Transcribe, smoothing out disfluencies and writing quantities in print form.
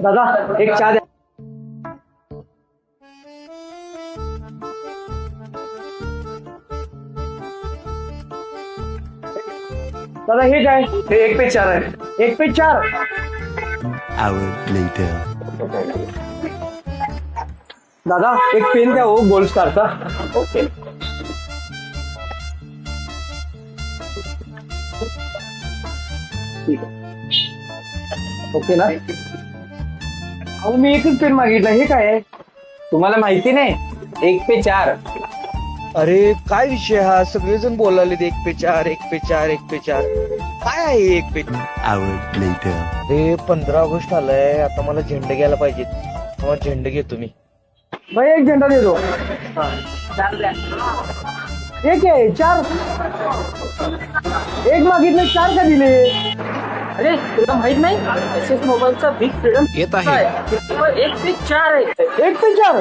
दादा एक चहा द्या. दादा हे काय? हे 1 पे 4 आहे. 1 पे 4. Hour later. दादा एक पेन द्या हो, गोल्ड स्टारचा. ओके. ओके ना. अहो मी एकच पेन मागितला, हे काय आहे? तुम्हाला माहिती नाही 1 पे 4. अरे काय विषय हा, सगळेजण बोलाले 1 पे 4 1 पे 4 1 पे 4. काय आहे 1 पे? Hour later. अरे 15 ऑगस्ट आलाय, आता मला झेंडे घ्यायला पाहिजेत. मग झेंडे घेतो मी. भाई एक झेंडा दे दो. एक आहे 4. एक मागितले 4 का दिले? अरे तुला माहित नाही एस एस मोबाईलचा बिग फ्रीडम येत आहे. 1 पे 4 आहे. 1 पे 4.